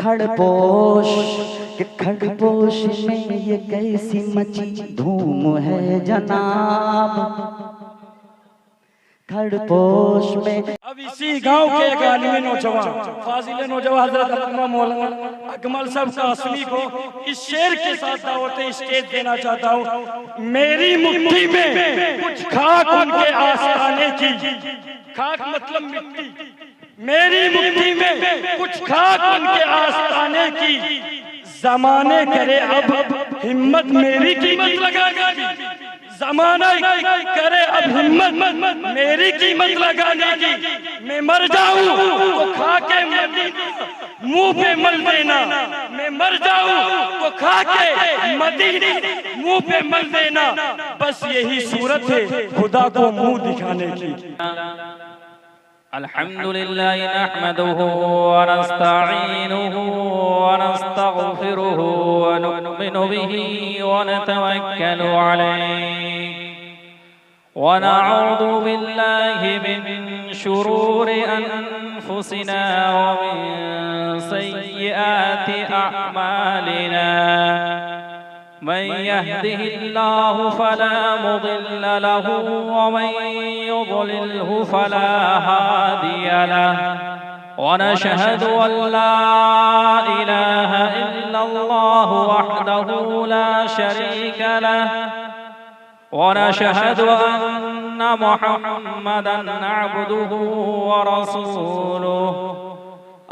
खड़पोश कि खड़पोश में ये कैसी मची धूम है जनाब, खड़पोश में। अब इसी गांव के एक आलिमी नौजवान फाजिल नौजवान हजरत अल्लामा मौलाना अकमल साहब कासमी को इस शेर के साथ दावत स्टेज देना चाहता हूँ। मेरी मुट्ठी में कुछ खाक उनके आस्ताने की, खाक मतलब मिट्टी, मेरी मुट्ठी में कुछ खाक उनके आस्ताने की, जमाने करे अब हिम्मत मेरी कीमत लगाने की, जमाना करे अब हिम्मत मेरी कीमत लगाने की, मैं मर जाऊं तो खा के मदीना मुंह पे मल देना, मैं मर जाऊं तो खा के मदीना मुंह पे मल देना, बस यही सूरत है खुदा को मुंह दिखाने की। अल्हम्दुलिल्लाह नहमदुहु व नस्तईनुहु व नस्तगफिरुहु व नु'मिनु बिही व नतवक्कलु अलैहि व नऊज़ु बिल्लाहि मिन शुरूरि अनफुसिना व मिन सय्यिआति अअमालिना। मन यहदिहिल्लाहु फला मुदिल्ल लहु व मन युद्लिल्हु फला हादिय लहु व नशहदु अन ला इलाहा इल्लल्लाहु वहदहु ला शरीक लहु व नशहदु अन्न मुहम्मदन अब्दुहु व रसूलुहु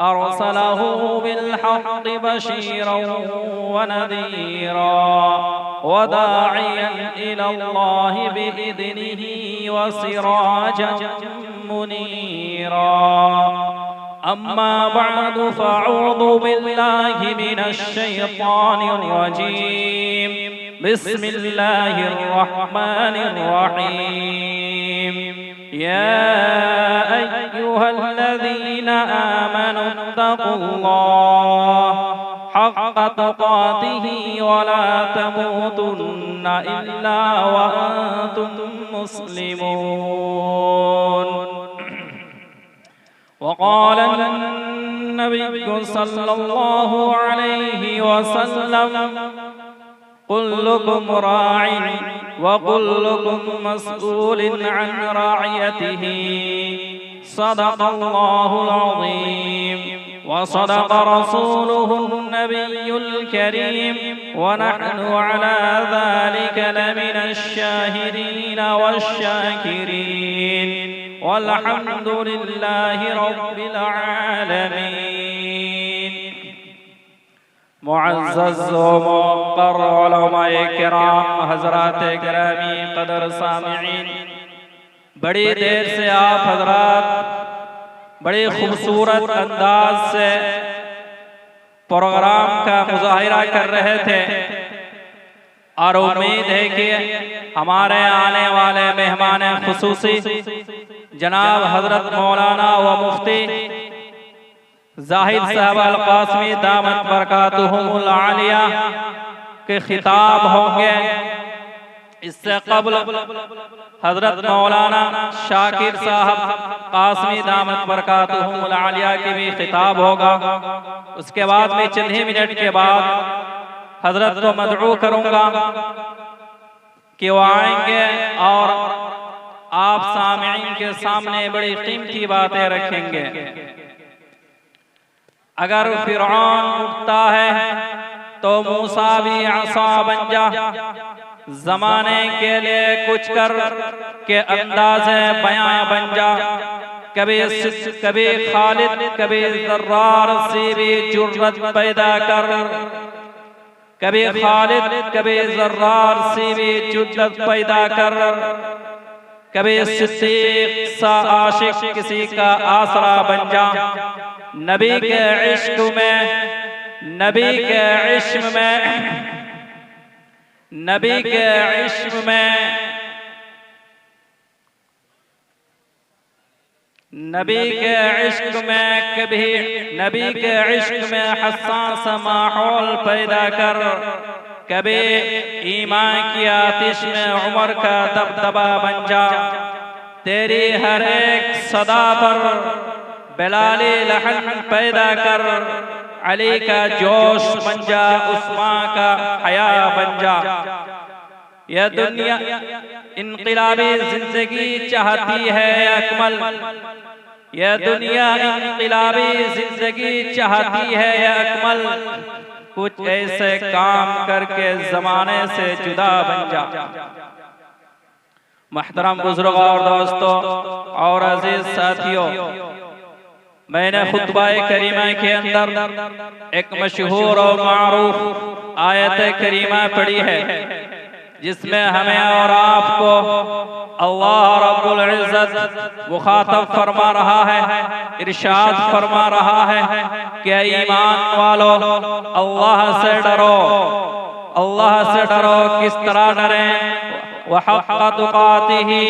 अरसलहु बिल्हक़्क़ि बशीरन व नज़ीरा व दाዒयन इलल्लाहि बिइज़्निही व सिराजन मुनीरा। अम्मा बअदु फ़अऊज़ु बिल्लाहि मिनश शैतानिर रजीम। बिस्मिल्लाहिर रहमानिर रहीम। या अय्युहल्लज़ीना आमनु इत्तक़ुल्लाह हक़्क़ तुक़ातिही व ला तमूतुन्ना इल्ला व अंतुम मुस्लिमून। वक़ाल अन्नबिय्यु सल्लल्लाहु अलैहि वसल्लम कुल्लुकुम राइन व कुल्लुकुम मस्ऊलिन अन राइयतिही। सदक़ल्लाहुल अज़ीम व सदक़ रसूलुहुन नबियुल करीम व नहनु अला ज़ालिका लमिनश शाहिदीन वश्शाकिरीन वल्हम्दुलिल्लाहि रब्बिल आलमीन। मुअज़्ज़ज़ व मुवक़्क़र उलमाए किराम, हज़रात गिरामी क़दर सामिईन, बड़ी देर से आप हज़रात बड़े खूबसूरत अंदाज से प्रोग्राम का मुज़ाहिरा कर रहे थे और उम्मीद है कि हमारे आने वाले मेहमान खुसूसी जनाब हज़रत मौलाना व मुफ्ती जाहिद साहब अल कासमी दामत बरकातुहुमुल आलिया के खिताब होंगे। इससे कबल हजरत मौलाना शाकिर साहब कासमी दामत बरकातुहुमुल आलिया की भी खिताब होगा। उसके बाद में चंद ही मिनट के बाद हजरत को मदऊ करूंगा कि वो आएंगे और आप सामीईन के सामने बड़ी कीमती बातें रखेंगे। अगर फिरौन उठता है तो मूसा भी आसा बन जा। जमाने के लिए कुछ कर के अंदाज़े बयां बन जा। कभी खालिद कभी ज़र्रार से भी जुर्रत पैदा कर। कभी खालिद कभी ज़र्रार से भी जुर्रत पैदा कर। कभी सिद्दीक़ सा आशिक किसी का आसरा बन जा। नबी के इश्क में, नबी के इश्क में, नबी के इश्क में, नबी के इश्क में, कभी नबी के इश्क में हसास माहौल पैदा कर। कभी ईमान की आतिश में उमर का दबदबा बन जा। तेरी हर एक सदा पर बिलाली लहन पैदा कर। अली का जोश बन जा, उस्मान का हया बन जा। यह दुनिया इनकलाबी जिंदगी चाहती है अकमल, यह दुनिया इनकलाबी जिंदगी चाहती है अकमल। कुछ ऐसे काम करके जमाने से जुदा बन जा। मुहतरम बुजुर्ग और दोस्तों और अजीज साथियों, मैंने खुतबा करीमा के अंदर एक मशहूर और मारूफ आयत करीमा पढ़ी है, जिसमें हमें और आपको अल्लाह रब्बुल इज्जत मुखातब फरमा रहा है, इरशाद फरमा रहा है कि ईमान वालों अल्लाह से डरो। अल्लाह से डरो, किस तरह डरें? वहक़्क़ तुक़ातिही,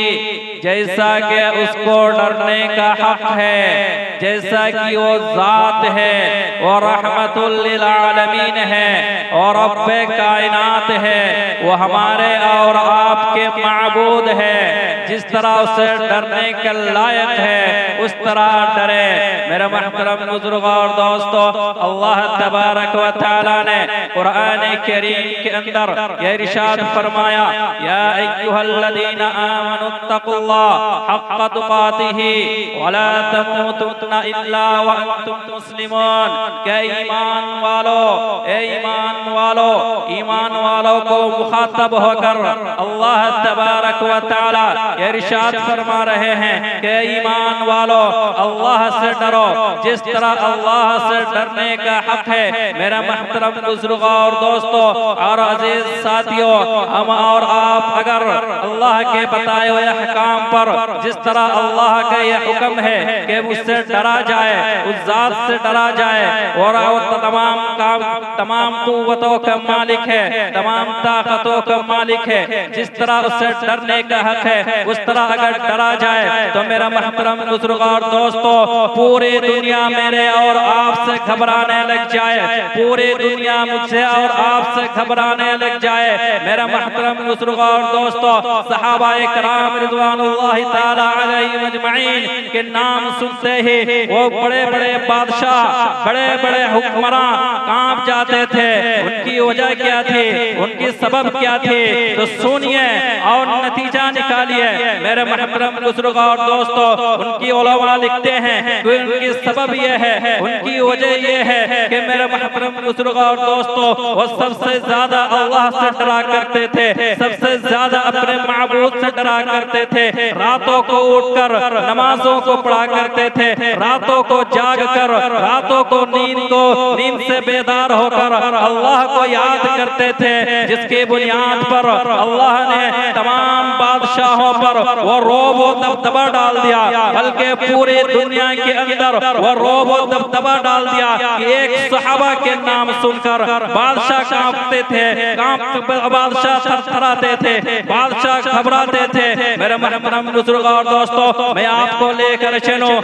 जैसा कि उसको डरने का हक है, जैसा कि वो जात है, वो रहमतुल लिल आलमीन है और रब्बे कायनात है, वो हमारे और आपके माबूद है। जिस तरह उसे डरने के लायक है उस तरह डरे। मेरे मुहतरम बुजुर्ग और दोस्तों, अल्लाह तबारक व तआला ने कुरान करीम के अंदर यह इरशाद फरमाया, या अय्युहल्लज़ीना आमनुत्तक़ुल्लाह हक़्क़ तुक़ातिही वला तमूतुन्ना इल्ला व अंतुम मुस्लिमून। क्या ईमान वालों, ए ईमान वालों को मुखातब होकर अल्लाह तबारक व तआला इरशाद फरमा रहे हैं कि ईमान वालों अल्लाह से डरो, जिस तरह अल्लाह से डरने का हक है। मेरा मुहतरम बुजुर्ग और दोस्तों और अजीज साथियों, हम और आप अगर अल्लाह के बताए हुए अहकाम पर, जिस तरह अल्लाह का यह हुक्म है कि उससे डरा जाए, उस जात से डरा जाए, और तमाम कुव्वतों का मालिक है, तमाम ताकतों का मालिक है, जिस तरह उससे डरने का हक है उस तरह अगर डरा जाए तो मेरा मुहतरम बुजुर्ग और दोस्तों, पूरी दुनिया मेरे और आपसे घबराने लग जाए, पूरी दुनिया मुझसे और आपसे घबराने लग जाए। मेरा मुहतरम बुजुर्ग और दोस्तों, सहाबाए किराम रिज़वानुल्लाहि ताला अलैहिम अजमईन के नाम सुनते ही वो बड़े बड़े बादशाह, बड़े बड़े हुक्मरान कांप जाते थे। उनकी वजह क्या थी, उनकी सबब क्या थी, तो सुनिए और नतीजा निकालिए। मेरे मुहतरम बुजुर्ग और दोस्तों, उनकी उलमा लिखते हैं कि उनकी सबब यह है, उनकी वजह यह है कि मेरे मुहतरम बुजुर्ग और दोस्तों, वो सबसे ज्यादा अल्लाह से डरा करते थे, सबसे ज्यादा अपने माबूद से डरा करते थे। रातों को उठकर नमाजों को पढ़ा करते थे, रातों को जाग कर, रातों को नींद से बेदार होकर अल्लाह को याद करते थे, जिसकी बुनियाद पर अल्लाह ने तमाम बादशाहों पर वो रोब और दबदबा डाल दिया, बल्कि पूरी दुनिया के अंदर वो रोब और दबदबा डाल दिया कि एक सहाबा के नाम सुनकर बादशाह कांपते थे, बादशाह थरथराते थे, बादशाह घबराते थे। मेरे मुहतरम बुजुर्ग और दोस्तों, मैं आपको लेकर चलूं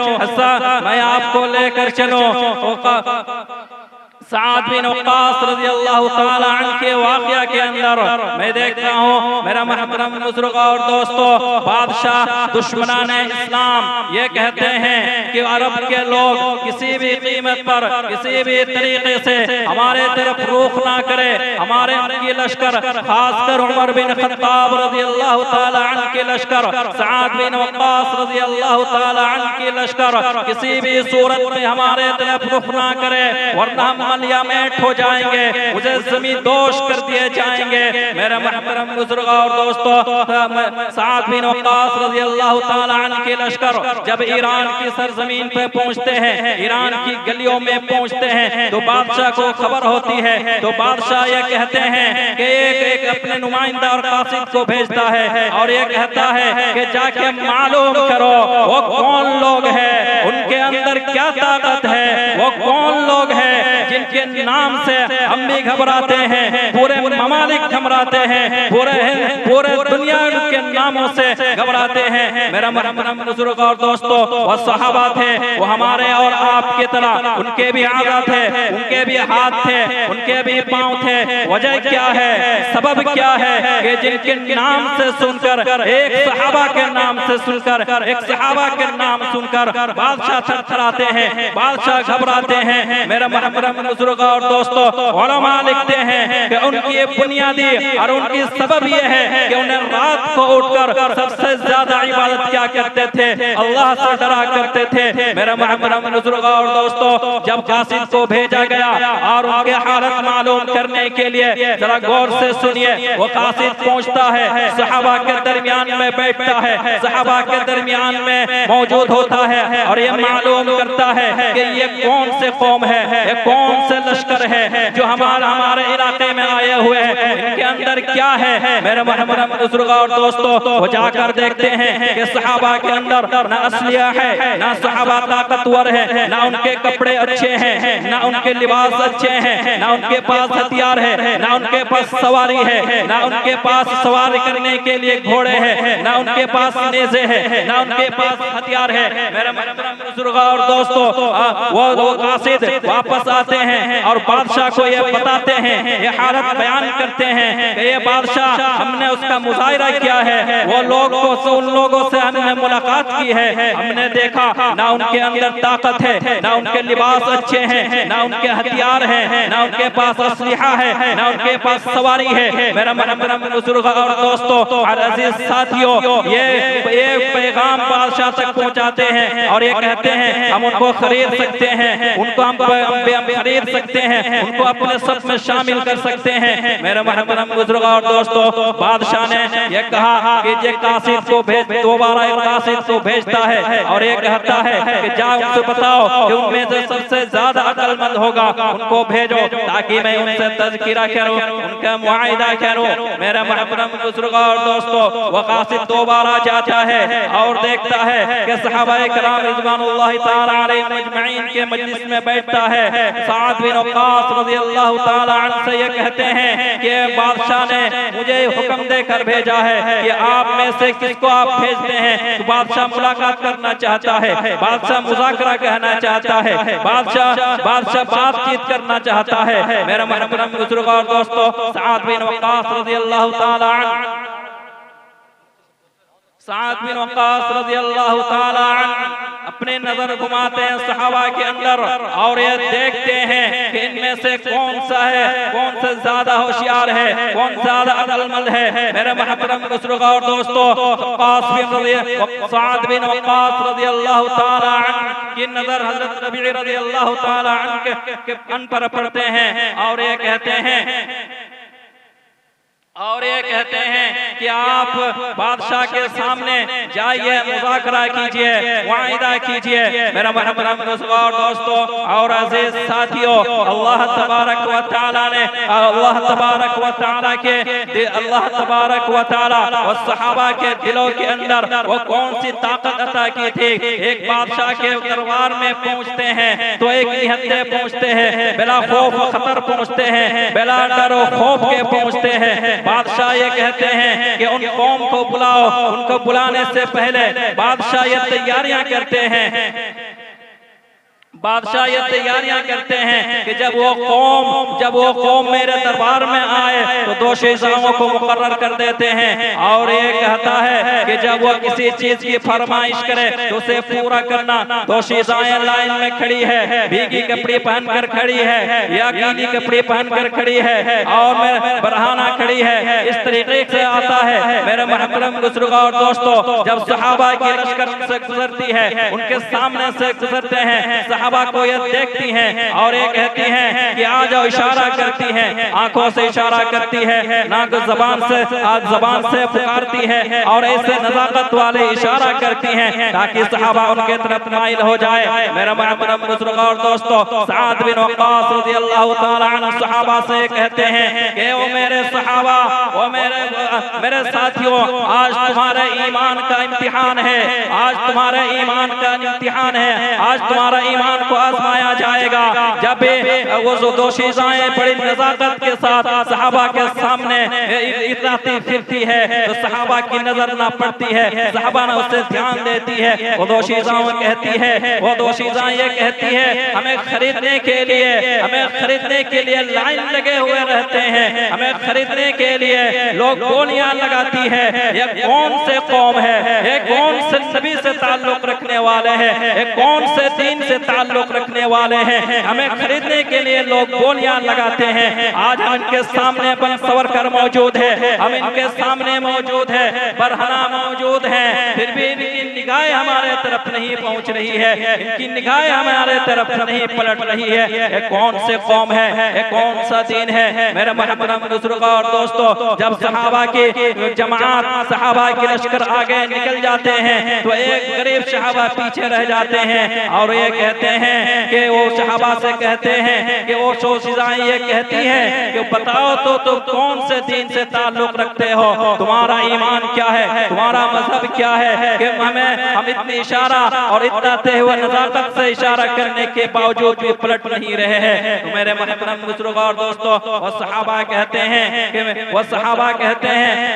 साद बिन वक़ास रज़ियल्लाहु ताला अन्हु के वाक़या के अंदर मैं देखता हूँ। मेरा मुहतरम बुजुर्ग और दोस्तों, बादशाह दुश्मनान इस्लाम ये कहते हैं कि अरब के लोग किसी भी कीमत पर, किसी भी तरीके से हमारे तरफ रुख ना करे। हमारे उनकी लश्कर, खासकर उमर बिन खत्ताब रज़ियल्लाहु ताला अन्हु के लश्कर, साद बिन वक़ास रज़ियल्लाहु ताला अन्हु के लश्कर किसी भी सूरत में हमारे तरफ रुख ना करे, वरना हम मलिया मेट हो जाएंगे, मुझे जमीन दोष कर दिए जाएंगे। मेरे मुहतरम बुजुर्ग और दोस्तों, साद बिन वक़ास रज़ियल्लाहु ताला अन्हु के लश्कर जब ईरान की सरजमीन पे पहुंचते हैं, ईरान की गलियों में पहुंचते हैं, तो बादशाह को खबर होती है। तो बादशाह ये कहते हैं कि एक अपने नुमाइंदा और कासिद को भेजता है और ये कहता है कि जाके मालूम करो वो कौन लोग हैं, उनके अंदर क्या ताकत है, वो कौन लोग हैं जिनके नाम से हम भी घबराते हैं, पूरे ममालिक घबराते हैं, पूरे दुनिया के नामों से घबराते हैं। मेरा मुहतरम बुजुर्ग और दोस्तों, वो सहाबा थे, वो हमारे और आपकी तरह, उनके भी आज़ा थे, उनके भी हाथ थे, उनके भी पांव थे। वजह क्या है, सबब क्या है कि जिनके नाम से सुनकर, एक सहाबा के नाम से सुनकर, एक सहाबा के नाम सुनकर बादशाह थरथराते हैं, बादशाह घबराते हैं। मेरा मुहतरम बुजुर्गों और दोस्तों, उलमा लिखते हैं कि उनकी बुनियादी और उनकी सबब ये है कि उन्हें रात को उठकर सबसे ज्यादा इबादत क्या करते थे, अल्लाह से डरा करते थे। मेरे मोहतरम बुजुर्गों और दोस्तों, जब कासिद को भेजा गया और उनके हालत मालूम करने के लिए, जरा गौर से सुनिए, वो कासिद पहुंचता है, सहाबा के दरमियान में बैठता है, सहाबा के दरमियान में मौजूद होता है और ये मालूम करता है कि ये कौन से कौम है, ये कौन से लश्कर है जो हमारे इलाके में आए हुए हैं, इनके अंदर क्या है। मेरे मोहतरम बुजुर्गों और दोस्तों, वो जाकर देखते हैं कि सहाबा के अंदर ना असलिया है, ना सहाबा ताकतवर है, ना उनके कपड़े अच्छे हैं, ना उनके लिबास अच्छे हैं, ना उनके पास हथियार है, ना उनके पास सवारी है, ना उनके पास सवारी करने के लिए घोड़े हैं, ना उनके पास नेज़े है, ना उनके पास हथियार है। मेरे मोहतरम बुजुर्गों और दोस्तों, वो कासिद वापस आते हैं और बादशाह को ये बताते हैं, ये हालत बयान करते हैं कि ये बादशाह, हमने उसका मुजाहिरा किया है, वो उन लोगों से हमने मुलाकात की है, हमने देखा ना उनके अंदर ताकत है, ना उनके लिबास अच्छे हैं, ना उनके हथियार हैं, ना उनके पास असलिहा है, ना उनके पास सवारी है। मेरा मोहतरम बुजुर्गों और दोस्तों और अजीज साथियों, ये पैगाम बादशाह तक पहुंचाते हैं और ये कहते हैं हम उनको खरीद सकते हैं, उनको हम खरीद सकते हैं, उनको अपने सब में शामिल कर सकते हैं। मेरे मोहतरम बुजुर्गों और दोस्तों, बादशाह ने ये कहा कि ये कासिद को भेज, दोबारा एक कासिद को भेजता है और ये कहता है कि जाओ उनसे बताओ कि उनमें से सबसे ज्यादा अक्लमंद होगा, उनको भेजो ताकि मैं उनसे तज़किरा करूं, उनका मुआहिदा करूं। मेरे मोहतरम बुजुर्गों और दोस्तों, वो कासिद दोबारा जाता है और देखता है कि सहाबाए किराम रिज़वानुल्लाहि ताला अलैहिम अजमईन के मजलिस में बैठता है। साद बिन वक़ास रज़ियल्लाहु ताला अन्हु से ये कहते हैं कि बादशाह ने मुझे हुक्म देकर भेजा है कि आप में से किसको आप भेजते हैं। तो बादशाह मुलाकात करना चाहता है, बादशाह मुज़ाकरा कहना चाहता है, बादशाह बातचीत करना चाहता है। मेरे मोहतरम बुजुर्गों और दोस्तों, साद बिन वक़ास रज़ियल्लाहु ताला अन्हु, साद बिन वक़ास रज़ियल्लाहु ताला अन्हु अपने नजर घुमाते हैं सहाबा के अंदर और ये देखते हैं कि इनमें से कौन सा है, कौन से ज्यादा होशियार है, कौन ज्यादा अक्लमंद है। मेरे मोहतरम बुजुर्गों और दोस्तों, साद बिन वक़ास रज़ियल्लाहु ताला अन्हु की नजर हजरत रबीअ रज़ियल्लाहु ताला अन्हु के अन पर पड़ते हैं और ये कहते हैं कि आप बादशाह के सामने जाइए, मुज़ाकरा कीजिए, मुआहिदा कीजिए। मेरा मोहतरम बुजुर्गों और दोस्तों और अजीज साथियों, अल्लाह तबारक व तआला और सहाबा के दिलों के अंदर वो कौन सी ताकत अता की थी। एक बादशाह के दरबार में पहुंचते हैं तो एक निहत्ते पहुंचते हैं, बिला खौफ खतर पहुंचते हैं, बिला डर और खौफ के पहुंचते हैं। बादशाह ये कहते हैं कि उन कौम को बुलाओ, उनको बुलाने से पहले बादशाह ये तैयारियां करते हैं, बादशाह ये तैयारियां करते हैं कि जब वो कौम मेरे दरबार में आए तो दो शीज़ाओं को मुकर्रर कर देते हैं और ये कहता है कि जब वो किसी चीज की फरमाइश करे तो उसे पूरा करना। दो शीज़ाएं लाइन में खड़ी है, भीगी कपड़ी पहनकर खड़ी है या गीली कपड़ी पहनकर खड़ी है और मैं बरहाना खड़ी है, इस तरीके से आता है। मेरे मोहतरम बुजुर्गों और दोस्तों, जब सहाबा की लश्कर से गुजरती है, उनके सामने से गुजरते हैं, सहाबा को ये देखती हैं और ये कहती हैं कि आ जाओ, इशारा करती हैं, आंखों से इशारा करती है, नाक ज़बान से पुकारती है और ऐसे नज़ाकत वाले इशारा करती हैं ताकि सहाबा उनके तरफ माइल हो जाए। मेरा मोहतरम बुजुर्गों और दोस्तों, साद बिन वक़ास रज़ियल्लाहु ताला अन्हु सहाबा से कहते हैं कि ओ मेरे सहाबा, ओ मेरे साथियों, आज तुम्हारे ईमान का इम्तिहान है, आज तुम्हारे ईमान का इम्तिहान है, आज तुम्हारा ईमान को आजमाया जाएगा। जब वो दो शीज़ाएं बड़ी नज़ाकत के साथ सहाबा के सामने इतराती फिरती है तो सहाबा की नजर ना पड़ती है, सहाबा ना उससे ध्यान देती है। वो दो शीज़ाएं कहती है, वो दो शीज़ाएं ये कहती है हमें खरीदने के लिए लाइन लगे हुए रहते हैं, हमें खरीदने के लिए लोग बोलियां लगाती है। ये कौन से कौम है, ये कौन से नबी से ताल्लुक रखने वाले हैं, ये कौन से दीन से ताल्लुक ताल्लुक रखने वाले हैं, हमें खरीदने के लिए लोग बोलियां लगाते हैं। आज हम इनके सामने बन सवर कर मौजूद है, हम इनके सामने मौजूद है, बरहना मौजूद है, फिर भी इनकी निगाहें हमारे तरफ नहीं पहुंच रही है, इनकी निगाहें हमारे तरफ नहीं पलट रही है। ये कौन से कौम है, ये कौन सा दीन है? मेरे मोहतरम बुजुर्गों और दोस्तों, जब सहाबा की जमात, सहाबा के लश्कर आगे निकल जाते हैं तो एक गरीब सहाबा पीछे रह जाते हैं और ये कहते हैं कि वो सहाबा से कहते हैं कि वो शोशिजाएं ये कहती हैं कि बताओ तो कौन से दीन से ताल्लुक रखते हो, तुम्हारा ईमान क्या है, तुम्हारा मजहब क्या है, कि हम इतनी इशारा और इतना हुए नजाकत से इशारा करने के बावजूद भी पलट नहीं रहे हैं। तो मेरे मोहतरम बुजुर्गों और दोस्तों, वो सहाबा कहते हैं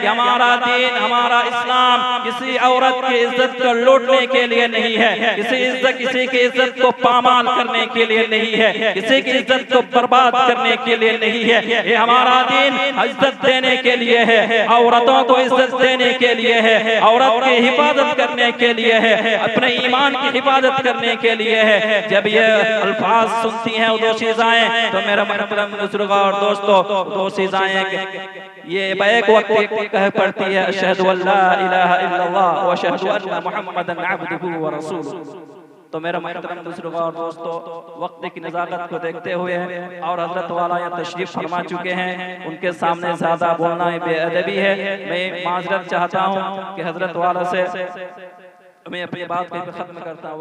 कि हमारा दीन, हमारा इस्लाम किसी औरत की इज्जत को लूटने के लिए नहीं है, किसी की इज्जत को पामाल करने के लिए नहीं है, किसी की इज्जत को बर्बाद करने के लिए नहीं है। ये हमारा दीन इज्जत देने के लिए है, औरतों को इज्जत देने के लिए है, औरत की हिफाजत करने के लिए है, अपने ईमान की हिफाजत करने के लिए है। जब ये अल्फाज सुनती हैं दो चीज़ें, तो मेरा मोहतरम बुजुर्गों और दोस्तों, दो चीज़ें ये बैक वक्त कह पड़ती है, अशहदु अल्ला इलाहा इल्लल्लाह व अशहदु अन्ना मुहम्मदन अब्दुहु व रसूलुहु। तो मेरा मोहतरम बुजुर्गों और दोस्तों, वक्त की नज़ाकत को देखते हुए और हजरत वाला यहाँ तशरीफ फरमा चुके हैं, उनके सामने ज़्यादा बोलना बेअदबी है। मैं माजरत चाहता हूँ कि हजरत वाला से मैं अपनी बात को खत्म करता हूँ।